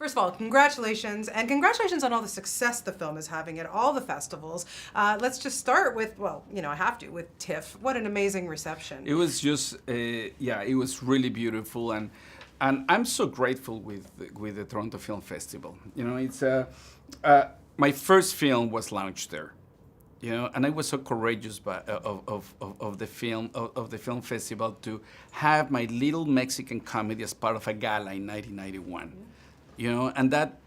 first of all, congratulations, and congratulations on all the success the film is having at all the festivals. Let's just start with, well, I have to, with TIFF. What an amazing reception. It was just, it was really beautiful, and I'm so grateful with the Toronto Film Festival. It's my first film was launched there. And I was so courageous of the film festival to have my little Mexican comedy as part of a gala in 1991. And that,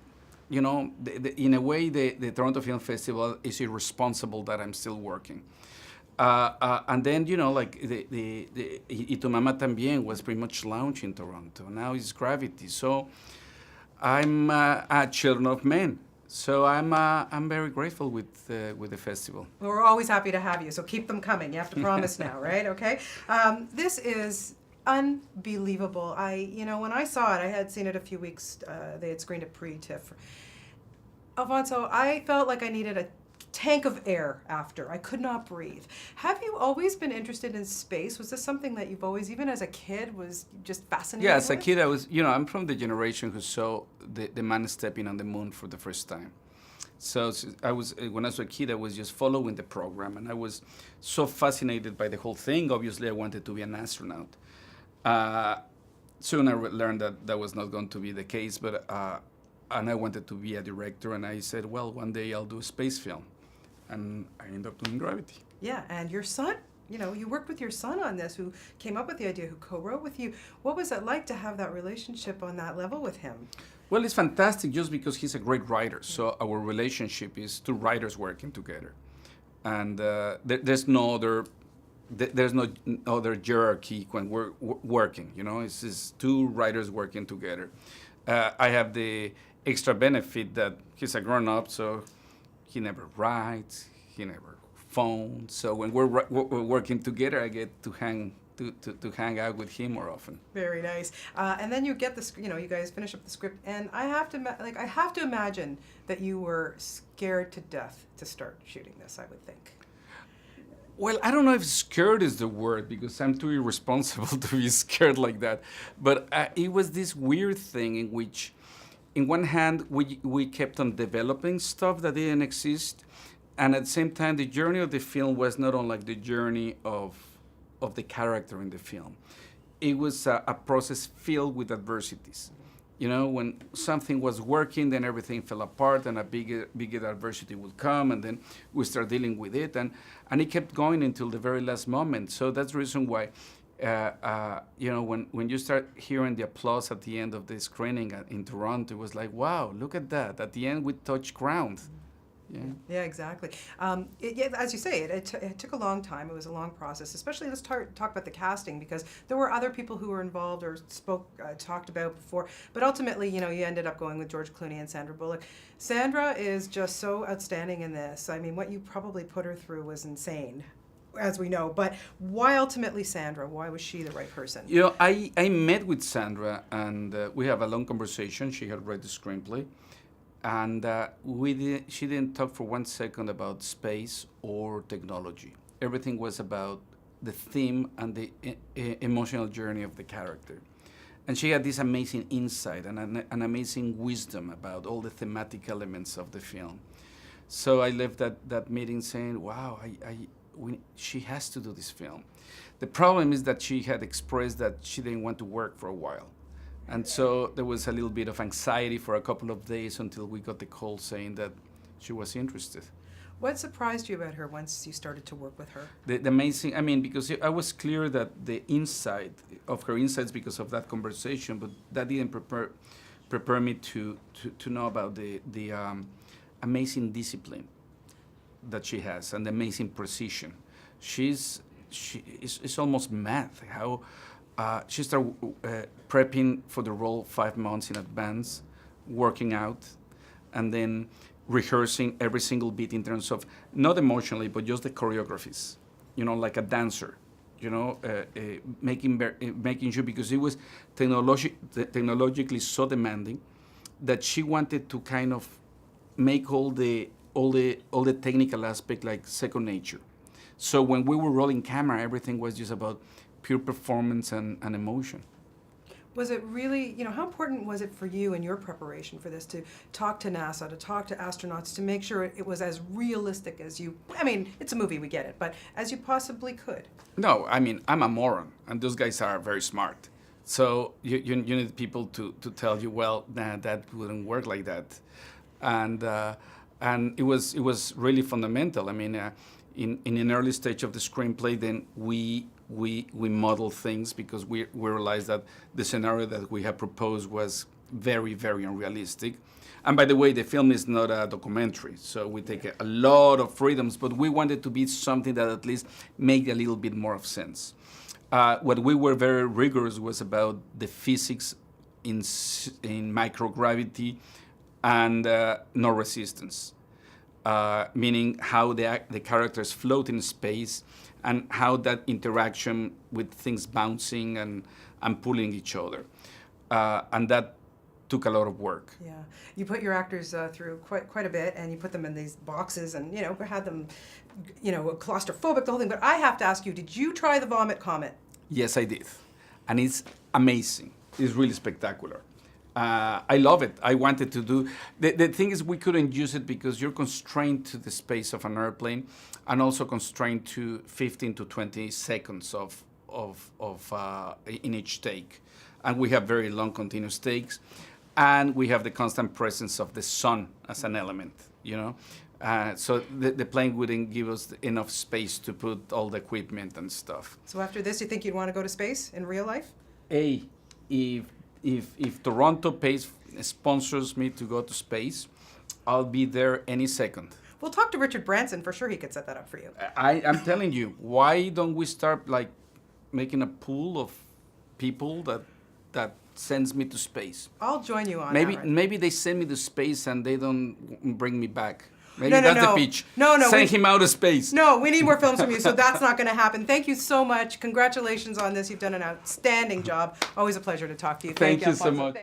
in a way, the Toronto Film Festival is irresponsible that I'm still working. And then, like Y Tu Mamá También was pretty much launched in Toronto. Now it's Gravity. So I'm a Children of Men. So I'm very grateful with the festival. Well, we're always happy to have you, so keep them coming. You have to promise now, right? Okay. This is unbelievable. When I saw it, I had seen it a few weeks. They had screened it pre-TIFF. Alfonso, I felt like I needed a tank of air after. I could not breathe. Have you always been interested in space? Was this something that you've always, even as a kid, was just fascinated Yeah, as with? a kid, I was, I'm from the generation who saw the man stepping on the moon for the first time. So when I was a kid, I was just following the program, and I was so fascinated by the whole thing. Obviously, I wanted to be an astronaut. Soon I learned that was not going to be the case, but and I wanted to be a director, and I said, well, one day I'll do a space film. And I ended up doing Gravity. Yeah, and your son, you worked with your son on this, who came up with the idea, who co-wrote with you. What was it like to have that relationship on that level with him? Well, it's fantastic just because he's a great writer. So our relationship is two writers working together. And there's no other hierarchy when we're working, It's just two writers working together. I have the extra benefit that he's a grown-up, so he never writes, he never phones. So when we're working together, I get to hang out with him more often. Very nice. And then you get the, you guys finish up the script, and I have to imagine that you were scared to death to start shooting this, I would think. Well, I don't know if scared is the word, because I'm too irresponsible to be scared like that. But it was this weird thing in which, in one hand, we kept on developing stuff that didn't exist, and at the same time, the journey of the film was not unlike the journey of the character in the film. It was a process filled with adversities. When something was working, then everything fell apart, and a bigger adversity would come, and then we start dealing with it, and it kept going until the very last moment. So that's the reason why, when you start hearing the applause at the end of the screening in Toronto, it was like, wow, look at that. At the end, we touched ground. Yeah, exactly. As you say, it took a long time. It was a long process. Especially, let's talk about the casting, because there were other people who were involved or talked about before. But ultimately, you ended up going with George Clooney and Sandra Bullock. Sandra is just so outstanding in this. I mean, what you probably put her through was insane, as we know. But why ultimately Sandra? Why was she the right person? I met with Sandra, and we have a long conversation. She had read the screenplay. And she didn't talk for 1 second about space or technology. Everything was about the theme and the emotional journey of the character. And she had this amazing insight and an amazing wisdom about all the thematic elements of the film. So I left that meeting saying, wow, she has to do this film. The problem is that she had expressed that she didn't want to work for a while. And so there was a little bit of anxiety for a couple of days until we got the call saying that she was interested. What surprised you about her once you started to work with her? The amazing, because I was clear that the insight of her insights because of that conversation, but that didn't prepare me to know about the amazing discipline that she has and the amazing precision. It's almost math, how she started prepping for the role 5 months in advance, working out, and then rehearsing every single beat in terms of, not emotionally, but just the choreographies, like a dancer, making sure, because it was technologically so demanding that she wanted to kind of make all the technical aspect like second nature. So when we were rolling camera, everything was just about pure performance and emotion. Was it really, how important was it for you in your preparation for this to talk to NASA, to talk to astronauts, to make sure it was as realistic as you, I mean, it's a movie, we get it, but as you possibly could? No, I mean, I'm a moron, and those guys are very smart. So you need people to tell you, well, nah, that wouldn't work like that. And it was really fundamental. I mean, in an early stage of the screenplay, then we modeled things because we realized that the scenario that we had proposed was very, very unrealistic. And by the way, the film is not a documentary, so we take a lot of freedoms, but we wanted to be something that at least made a little bit more of sense. What we were very rigorous was about the physics in microgravity and no resistance, meaning how the characters float in space and how that interaction with things bouncing and pulling each other. And that took a lot of work. Yeah, you put your actors through quite a bit, and you put them in these boxes, and had them, claustrophobic, the whole thing. But I have to ask you, did you try the vomit comet? Yes, I did, and it's amazing. It's really spectacular. I love it. I wanted to do. The thing is, we couldn't use it because you're constrained to the space of an airplane, and also constrained to 15 to 20 seconds in each take, and we have very long continuous takes. And we have the constant presence of the sun as an element, So the plane wouldn't give us enough space to put all the equipment and stuff. So after this, you think you'd want to go to space in real life? Hey, if Toronto sponsors me to go to space, I'll be there any second. We'll talk to Richard Branson. For sure he could set that up for you. I'm telling you, why don't we start making a pool of people that sends me to space? I'll join you on maybe that. Maybe they send me to space and they don't bring me back. Maybe No, that's the pitch. No, Send him out of space. No, we need more films from you, so that's not going to happen. Thank you so much. Congratulations on this. You've done an outstanding job. Always a pleasure to talk to you. Thank you so Alfonso. much.